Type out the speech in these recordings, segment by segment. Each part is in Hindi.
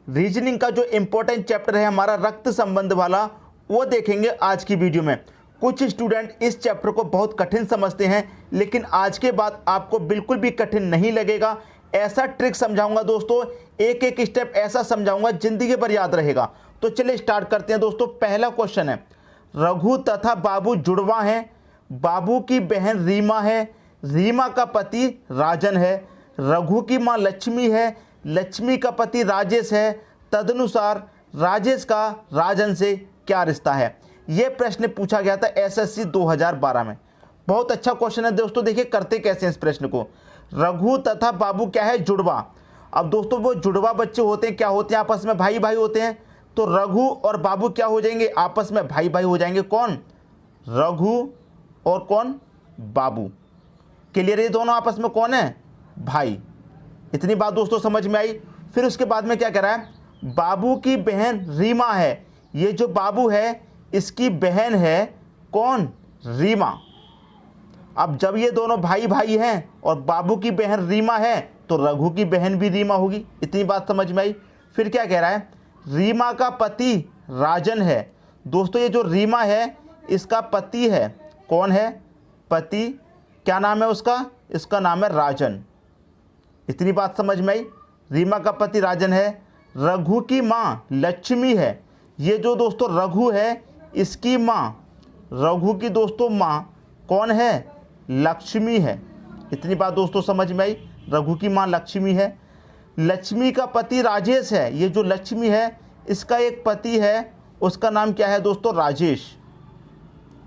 रीजनिंग का जो इंपॉर्टेंट चैप्टर है हमारा रक्त संबंध वाला, वो देखेंगे आज की वीडियो में। कुछ स्टूडेंट इस चैप्टर को बहुत कठिन समझते हैं, लेकिन आज के बाद आपको बिल्कुल भी कठिन नहीं लगेगा। ऐसा ट्रिक समझाऊंगा दोस्तों, एक एक स्टेप ऐसा समझाऊंगा जिंदगी भर याद रहेगा। तो चलिए स्टार्ट करते हैं दोस्तों। पहला क्वेश्चन है, रघु तथा बाबू जुड़वा हैं, बाबू की बहन रीमा है, रीमा का पति राजन है, रघु की मां लक्ष्मी है, लक्ष्मी का पति राजेश है, तदनुसार राजेश का राजन से क्या रिश्ता है। यह प्रश्न पूछा गया था एसएससी 2012 में। बहुत अच्छा क्वेश्चन है दोस्तों। देखिए करते कैसे हैं इस प्रश्न को। रघु तथा बाबू क्या है, जुड़वा। अब दोस्तों वो जुड़वा बच्चे होते हैं, क्या होते हैं, आपस में भाई भाई होते हैं। तो रघु और बाबू क्या हो जाएंगे, आपस में भाई भाई हो जाएंगे। कौन, रघु और कौन, बाबू। क्लियर, ये दोनों आपस में कौन है, भाई। इतनी बात दोस्तों समझ में आई। फिर उसके बाद में क्या कह रहा है, बाबू की बहन रीमा है। ये जो बाबू है इसकी बहन है कौन, रीमा। अब जब ये दोनों भाई भाई हैं और बाबू की बहन रीमा है तो रघु की बहन भी रीमा होगी। इतनी बात समझ में आई। फिर क्या कह रहा है, रीमा का पति राजन है। दोस्तों ये जो रीमा है इसका पति है, कौन है, पति, क्या नाम है उसका, इसका नाम है राजन। इतनी बात समझ में आई। रीमा का पति राजन है। रघु की माँ लक्ष्मी है। ये जो दोस्तों रघु है इसकी माँ, रघु की दोस्तों माँ कौन है, लक्ष्मी है। इतनी बात दोस्तों समझ में आई। रघु की माँ लक्ष्मी है। लक्ष्मी का पति राजेश है। ये जो लक्ष्मी है इसका एक पति है, उसका नाम क्या है दोस्तों, राजेश।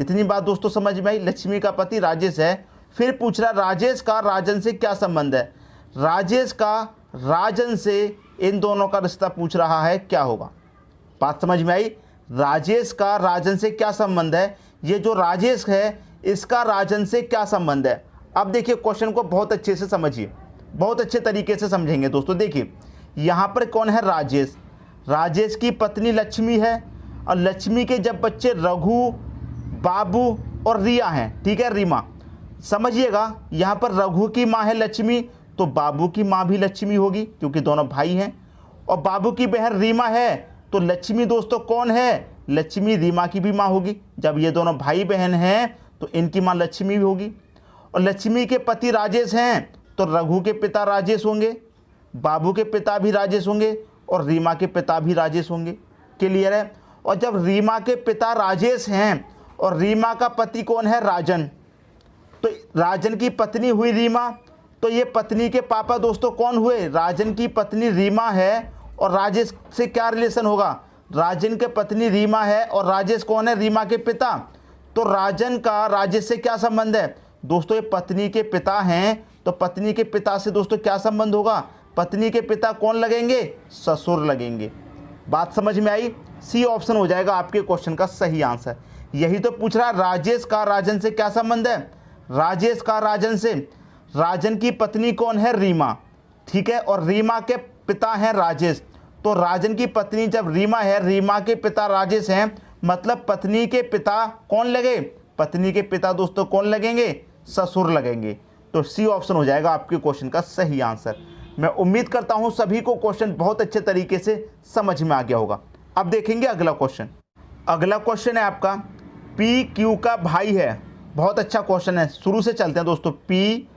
इतनी बात दोस्तों समझ में आई। लक्ष्मी का पति राजेश है। फिर पूछ रहा राजेश का राजन से क्या संबंध है। राजेश का राजन से इन दोनों का रिश्ता पूछ रहा है, क्या होगा। बात समझ में आई। राजेश का राजन से क्या संबंध है, ये जो राजेश है इसका राजन से क्या संबंध है। अब देखिए क्वेश्चन को बहुत अच्छे से समझिए, बहुत अच्छे तरीके से समझेंगे दोस्तों। देखिए यहाँ पर कौन है, राजेश। राजेश की पत्नी लक्ष्मी है और लक्ष्मी के जब बच्चे रघु, बाबू और रिया हैं, ठीक है, रीमा। समझिएगा यहाँ पर रघु की माँ है लक्ष्मी, तो बाबू की माँ भी लक्ष्मी होगी क्योंकि दोनों भाई हैं। और बाबू की बहन रीमा है तो लक्ष्मी दोस्तों कौन है, लक्ष्मी रीमा की भी माँ होगी। जब ये दोनों भाई बहन हैं तो इनकी माँ लक्ष्मी भी होगी। और लक्ष्मी के पति राजेश हैं तो रघु के पिता राजेश होंगे, बाबू के पिता भी राजेश होंगे और रीमा के पिता भी राजेश होंगे। क्लियर है। और जब रीमा के पिता राजेश हैं और रीमा का पति कौन है, राजन, तो राजन की पत्नी हुई रीमा, तो ये पत्नी के पापा दोस्तों कौन हुए, राजन की पत्नी रीमा है। और राजेश से क्या रिलेशन होगा, राजन के पत्नी रीमा है और राजेश कौन है, रीमा के पिता। तो राजन का राजेश से क्या संबंध है दोस्तों, ये पत्नी के पिता हैं तो पत्नी के पिता से दोस्तों क्या संबंध होगा, पत्नी के पिता कौन लगेंगे, ससुर लगेंगे। बात समझ में आई। सी ऑप्शन हो जाएगा आपके क्वेश्चन का सही आंसर। यही तो पूछ रहा है, राजेश का राजन से क्या संबंध है, राजेश का राजन से, राजन की पत्नी कौन है, रीमा, ठीक है, और रीमा के पिता हैं राजेश। तो राजन की पत्नी जब रीमा है, रीमा के पिता राजेश हैं, मतलब पत्नी के पिता कौन लगे, पत्नी के पिता दोस्तों कौन लगेंगे, ससुर लगेंगे। तो सी ऑप्शन हो जाएगा आपके क्वेश्चन का सही आंसर। मैं उम्मीद करता हूं सभी को क्वेश्चन बहुत अच्छे तरीके से समझ में आ गया होगा। अब देखेंगे अगला क्वेश्चन। अगला क्वेश्चन है आपका, पी क्यू का भाई है। बहुत अच्छा क्वेश्चन है, शुरू से चलते हैं दोस्तों। पी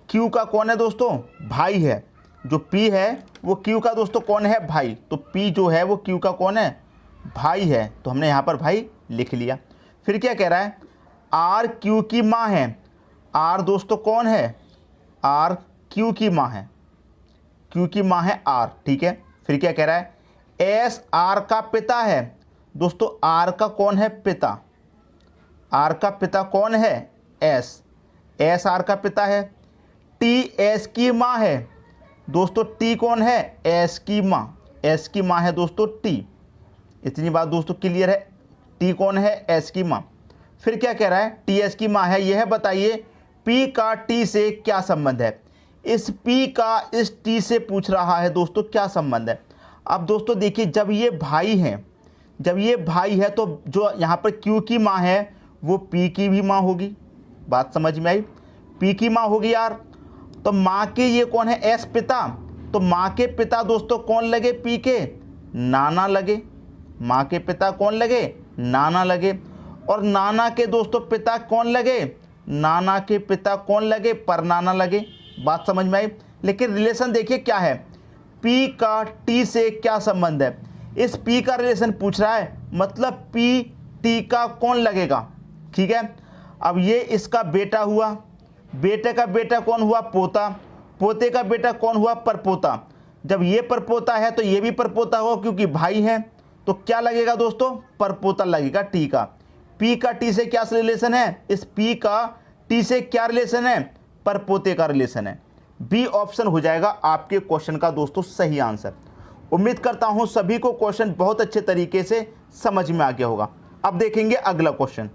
क्यू का कौन है दोस्तों, भाई है। जो पी है वो क्यू का दोस्तों कौन है, भाई। तो पी जो है वो क्यू का कौन है, भाई है। तो हमने यहाँ पर भाई लिख लिया। फिर क्या कह रहा है, आर क्यू की माँ है। आर दोस्तों कौन है, आर क्यू की माँ है, क्यू की माँ है आर, ठीक है। फिर क्या कह रहा है, एस आर का पिता है। दोस्तों आर का कौन है, पिता, आर का पिता कौन है, एस, एस आर का पिता है। टी एस की माँ है। दोस्तों टी कौन है, एस की माँ, एस की माँ है दोस्तों टी। इतनी बात दोस्तों क्लियर है। टी कौन है, एस की माँ। फिर क्या कह रहा है, टी एस की माँ है। यह बताइए पी का टी से क्या संबंध है। इस पी का इस टी से पूछ रहा है दोस्तों क्या संबंध है। अब दोस्तों देखिए जब ये भाई हैं, जब ये भाई है तो जो यहाँ पर क्यू की माँ है वो पी की भी माँ होगी। बात समझ में आई। पी की माँ होगी यार। तो माँ के ये कौन है, एस पिता। तो माँ के पिता दोस्तों कौन लगे, पी के नाना लगे। माँ के पिता कौन लगे, नाना लगे। और नाना के दोस्तों पिता कौन लगे, नाना के पिता कौन लगे, परनाना लगे। बात समझ में आई। लेकिन रिलेशन देखिए क्या है, पी का टी से क्या संबंध है। इस पी का रिलेशन पूछ रहा है, मतलब पी टी का कौन लगेगा। ठीक है, अब ये इसका बेटा हुआ, बेटे का बेटा कौन हुआ, पोता, पोते का बेटा कौन हुआ, परपोता। जब ये परपोता है तो ये भी परपोता होगा क्योंकि भाई है, तो क्या लगेगा दोस्तों, परपोता लगेगा टी का। पी का टी से क्या रिलेशन है, इस पी का टी से क्या रिलेशन है, परपोते का रिलेशन है। बी ऑप्शन हो जाएगा आपके क्वेश्चन का दोस्तों सही आंसर। उम्मीद करता हूं सभी को क्वेश्चन बहुत अच्छे तरीके से समझ में आ गया होगा। अब देखेंगे अगला क्वेश्चन।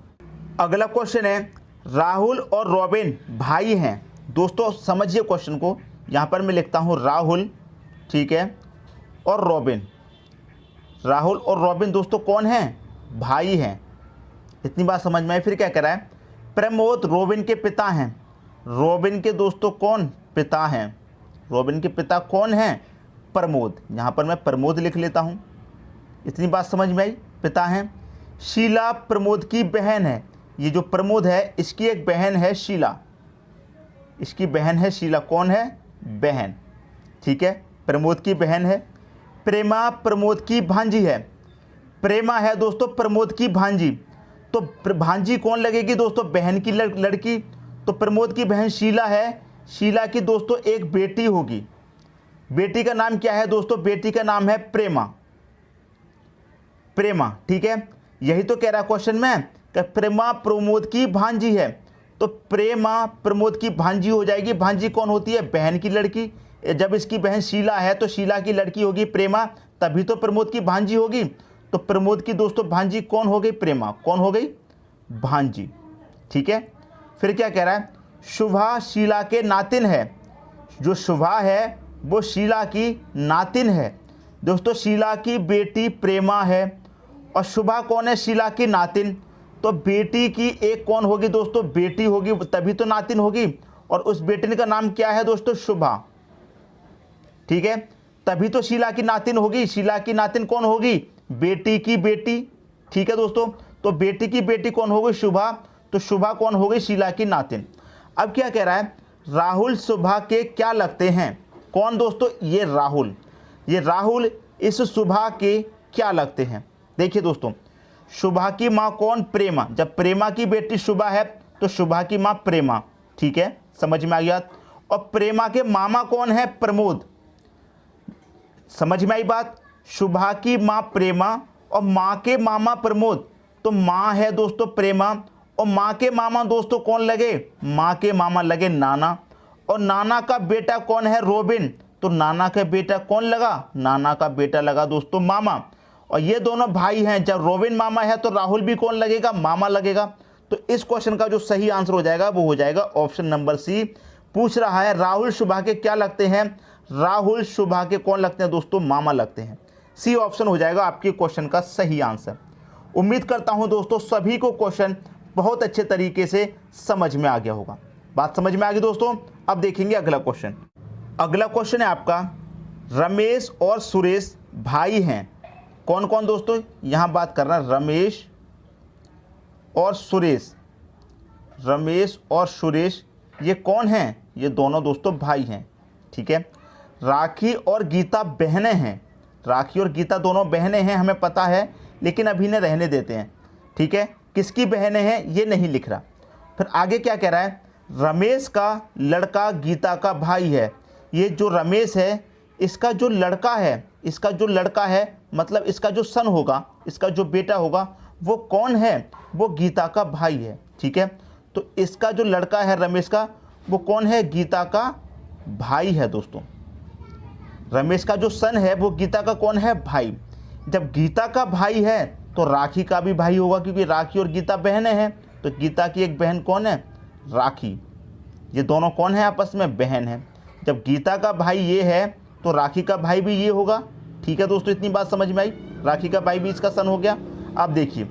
अगला क्वेश्चन है, राहुल और रॉबिन भाई हैं। दोस्तों समझिए क्वेश्चन को, यहाँ पर मैं लिखता हूँ राहुल, ठीक है, और रॉबिन। राहुल और रॉबिन दोस्तों कौन हैं, भाई हैं। इतनी बात समझ में आई। फिर क्या कह रहा है, प्रमोद रॉबिन के पिता हैं। रॉबिन के दोस्तों कौन, पिता हैं। रॉबिन के पिता कौन हैं, प्रमोद। यहाँ पर मैं प्रमोद लिख लेता हूँ। इतनी बात समझ में आई, पिता हैं। शीला प्रमोद की बहन है। ये जो प्रमोद है इसकी एक बहन है शीला, इसकी बहन है शीला। कौन है, बहन, ठीक है, प्रमोद की बहन है। प्रेमा प्रमोद की भांजी है। प्रेमा है दोस्तों प्रमोद की भांजी, तो भांजी कौन लगेगी दोस्तों, बहन की लड़की। तो प्रमोद की बहन शीला है, शीला की दोस्तों एक बेटी होगी। बेटी का नाम क्या है दोस्तों, बेटी का नाम है प्रेमा। प्रेमा, ठीक है, यही तो कह रहा क्वेश्चन में कि प्रेमा प्रमोद की भांजी है, तो प्रेमा प्रमोद की भांजी हो जाएगी। भांजी कौन होती है, बहन की लड़की। जब इसकी बहन शीला है तो शीला की लड़की होगी प्रेमा, तभी तो प्रमोद की भांजी होगी। तो प्रमोद की दोस्तों भांजी कौन हो गई, प्रेमा। कौन हो गई, भांजी, ठीक है। फिर क्या कह रहा है, शुभा शीला के नातिन है। जो शुभा है वो शीला की नातिन है। दोस्तों शीला की बेटी प्रेमा है और शुभा कौन है, शीला की नातिन। तो बेटी की एक कौन होगी दोस्तों, बेटी होगी, तभी तो नातिन होगी। और उस बेटी का नाम क्या है दोस्तों, शुभा, ठीक है, तभी तो शीला की नातिन होगी। शीला की नातिन कौन होगी, बेटी की बेटी, ठीक है दोस्तों। तो बेटी की बेटी कौन होगी, शुभा, तो शुभा कौन हो गई, शीला की नातिन। अब क्या कह रहा है, राहुल शुभा के क्या लगते हैं। कौन दोस्तों, ये राहुल, ये राहुल इस शुभा के क्या लगते हैं। देखिए दोस्तों, शुभा की माँ कौन, प्रेमा। जब प्रेमा की बेटी शुभा है तो शुभा की माँ प्रेमा, ठीक है, समझ में आ गया। और प्रेमा के मामा कौन है, प्रमोद। समझ में आई बात। शुभा की माँ प्रेमा और माँ के मामा प्रमोद, तो माँ है दोस्तों प्रेमा और माँ के मामा दोस्तों कौन लगे, माँ के मामा लगे नाना। और नाना का बेटा कौन है, रॉबिन, तो नाना का बेटा कौन लगा, नाना का बेटा लगा दोस्तों मामा। और ये दोनों भाई हैं, जब रॉबिन मामा है तो राहुल भी कौन लगेगा, मामा लगेगा। तो इस क्वेश्चन का जो सही आंसर हो जाएगा वो हो जाएगा ऑप्शन नंबर सी। पूछ रहा है राहुल शुभा के क्या लगते हैं, राहुल शुभा के कौन लगते हैं दोस्तों, मामा लगते हैं। सी ऑप्शन हो जाएगा आपके क्वेश्चन का सही आंसर। उम्मीद करता हूं दोस्तों सभी को क्वेश्चन बहुत अच्छे तरीके से समझ में आ गया होगा। बात समझ में आ गई दोस्तों। अब देखेंगे अगला क्वेश्चन। अगला क्वेश्चन है आपका, रमेश और सुरेश भाई हैं। कौन कौन दोस्तों, यहां बात कर रहा है रमेश और सुरेश। रमेश और सुरेश ये कौन हैं, ये दोनों दोस्तों भाई हैं, ठीक है। राखी और गीता बहनें हैं। राखी और गीता दोनों बहनें हैं हमें पता है, लेकिन अभी ने रहने देते हैं, ठीक है। किसकी बहनें हैं ये नहीं लिख रहा। फिर आगे क्या कह रहा है, रमेश का लड़का गीता का भाई है। ये जो रमेश है इसका जो लड़का है, इसका जो लड़का है मतलब इसका जो सन होगा, इसका जो बेटा होगा वो कौन है, वो गीता का भाई है, ठीक है। तो इसका जो लड़का है रमेश का वो कौन है, गीता का भाई है दोस्तों। रमेश का जो सन है वो गीता का कौन है, भाई। जब गीता का भाई है तो राखी का भी भाई होगा, क्योंकि राखी और गीता बहनें हैं। तो गीता की एक बहन कौन है, राखी। ये दोनों कौन है, आपस में बहन है। जब गीता का भाई ये है तो राखी का भाई भी ये होगा, ठीक है दोस्तों। इतनी बात समझ में आई, राखी का भाई भी इसका सन हो गया। आप देखिए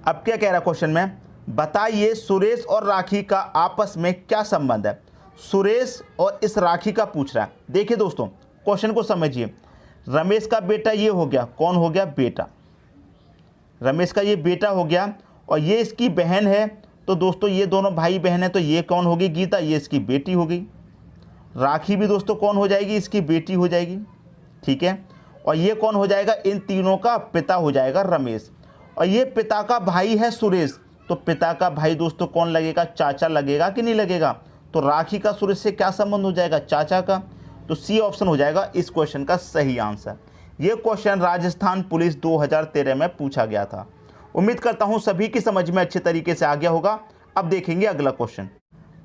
अब क्या कह रहा क्वेश्चन में, बताइए सुरेश और राखी का आपस में क्या संबंध है। सुरेश और इस राखी का पूछ रहा है। देखिए दोस्तों, क्वेश्चन को समझिए। रमेश का बेटा ये हो गया, कौन हो गया, बेटा। रमेश का ये बेटा हो गया और ये इसकी बहन है। तो दोस्तों ये दोनों भाई बहन है, तो ये कौन होगी, गीता, ये इसकी बेटी हो गई। राखी भी दोस्तों कौन हो जाएगी, इसकी बेटी हो जाएगी। ठीक है, और ये कौन हो जाएगा, इन तीनों का पिता हो जाएगा रमेश। और ये पिता का भाई है सुरेश, तो पिता का भाई दोस्तों कौन लगेगा, चाचा लगेगा कि नहीं लगेगा। तो राखी का सुरेश से क्या संबंध हो जाएगा, चाचा का। तो सी ऑप्शन हो जाएगा इस क्वेश्चन का सही आंसर। ये क्वेश्चन राजस्थान पुलिस 2013 में पूछा गया था। उम्मीद करता हूं सभी की समझ में अच्छे तरीके से आ गया होगा। अब देखेंगे अगला क्वेश्चन।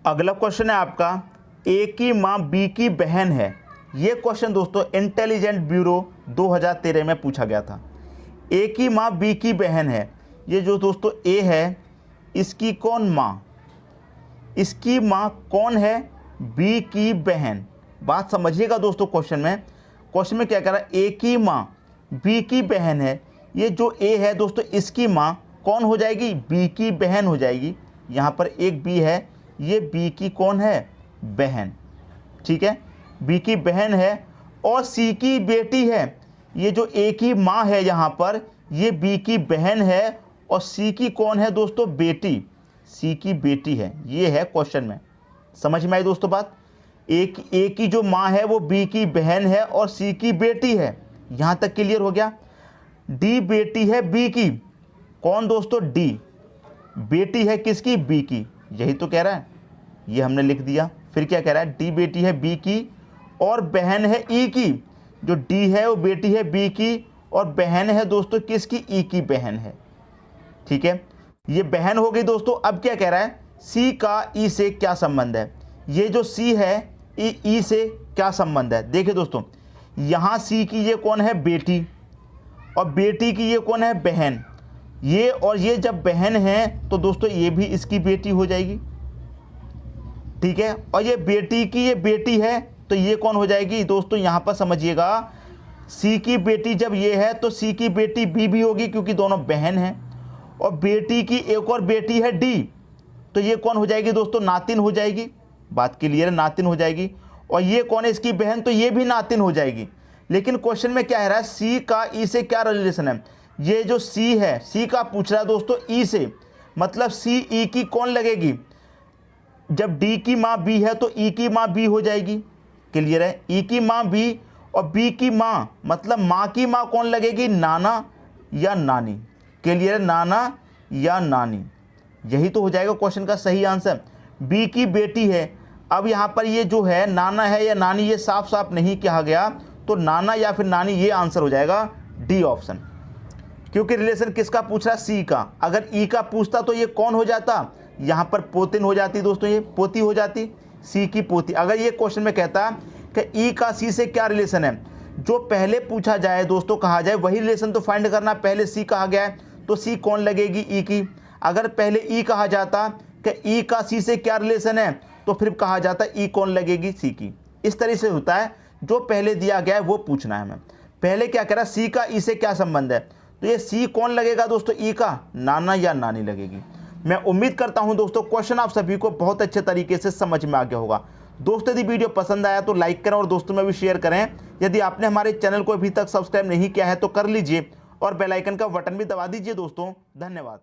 अगला क्वेश्चन है आपका, ए की मां बी की बहन है। ये क्वेश्चन दोस्तों इंटेलिजेंट ब्यूरो 2013 में पूछा गया था। ए की मां बी की बहन है। ये जो दोस्तों ए है, इसकी कौन मां, इसकी मां कौन है, बी की बहन। बात समझिएगा दोस्तों, क्वेश्चन में क्या कह रहा है, ए की मां बी की बहन है। ये जो ए है दोस्तों, इसकी मां कौन हो जाएगी, बी की बहन हो जाएगी। यहाँ पर एक बी है, ये बी की कौन है, बहन। ठीक है, बी की बहन है और सी की बेटी है। ये जो ए की मां है यहाँ पर, ये बी की बहन है और सी की कौन है दोस्तों, बेटी, सी की बेटी है। ये है क्वेश्चन में, समझ में आई दोस्तों बात। ए की जो मां है वो बी की बहन है और सी की बेटी है। यहाँ तक क्लियर हो गया। डी बेटी है बी की, कौन दोस्तों, डी बेटी है किसकी, बी की। यही तो कह रहा है, ये हमने लिख दिया। फिर क्या कह रहा है, डी बेटी है बी की और बहन है ई की। जो डी है वो बेटी है बी की और बहन है दोस्तों किसकी, ई की बहन है। ठीक है, ये बहन हो गई दोस्तों। अब क्या कह रहा है, सी का ई से क्या संबंध है। ये जो सी है, ई से क्या संबंध है। देखिए दोस्तों, यहाँ सी की ये कौन है, बेटी, और बेटी की ये कौन है, बहन। ये और ये जब बहन है तो दोस्तों ये भी इसकी बेटी हो जाएगी। ठीक है, और ये बेटी की ये बेटी है, तो ये कौन हो जाएगी दोस्तों, यहाँ पर समझिएगा, सी की बेटी जब ये है तो सी की बेटी बी भी होगी, क्योंकि दोनों बहन हैं। और बेटी की एक और बेटी है डी, तो ये कौन हो जाएगी दोस्तों, नातिन हो जाएगी। बात क्लियर है, नातिन हो जाएगी। और ये कौन है, इसकी बहन, तो ये भी नातिन हो जाएगी। लेकिन क्वेश्चन में क्या है रहा है, सी का ई से क्या रिलेशन है। ये जो सी है, सी का पूछ रहा है दोस्तों ई से, मतलब सी ई की कौन लगेगी। जब डी की माँ बी है तो ई की माँ बी हो जाएगी। क्लियर है, ई की माँ बी और बी की माँ, मतलब माँ की माँ कौन लगेगी, नाना या नानी। क्लियर है, नाना या नानी। यही तो हो जाएगा क्वेश्चन का सही आंसर। बी की बेटी है। अब यहाँ पर ये जो है नाना है या नानी, ये साफ साफ नहीं कहा गया, तो नाना या फिर नानी, ये आंसर हो जाएगा डी ऑप्शन। क्योंकि रिलेशन किसका पूछ रहा है, सी का। अगर ई का पूछता तो ये कौन हो जाता, यहाँ पर पोतिन हो जाती दोस्तों, ये पोती हो जाती, सी की पोती। अगर ये क्वेश्चन में कहता कि ई का सी से क्या रिलेशन है, जो पहले पूछा जाए दोस्तों, कहा जाए वही रिलेशन तो फाइंड करना। पहले सी कहा गया है तो सी कौन लगेगी, ई की। अगर पहले ई कहा जाता कि ई का सी से क्या रिलेशन है, तो फिर कहा जाता ई कौन लगेगी, सी की। इस तरह से होता है, जो पहले दिया गया है वो पूछना है हमें। पहले क्या कह रहा है, सी का ई से क्या संबंध है, तो ये सी कौन लगेगा दोस्तों, ई का, नाना या नानी लगेगी। मैं उम्मीद करता हूं दोस्तों क्वेश्चन आप सभी को बहुत अच्छे तरीके से समझ में आ गया होगा। दोस्तों यदि वीडियो पसंद आया तो लाइक करें और दोस्तों में भी शेयर करें। यदि आपने हमारे चैनल को अभी तक सब्सक्राइब नहीं किया है तो कर लीजिए और बेल आइकन का बटन भी दबा दीजिए दोस्तों। धन्यवाद।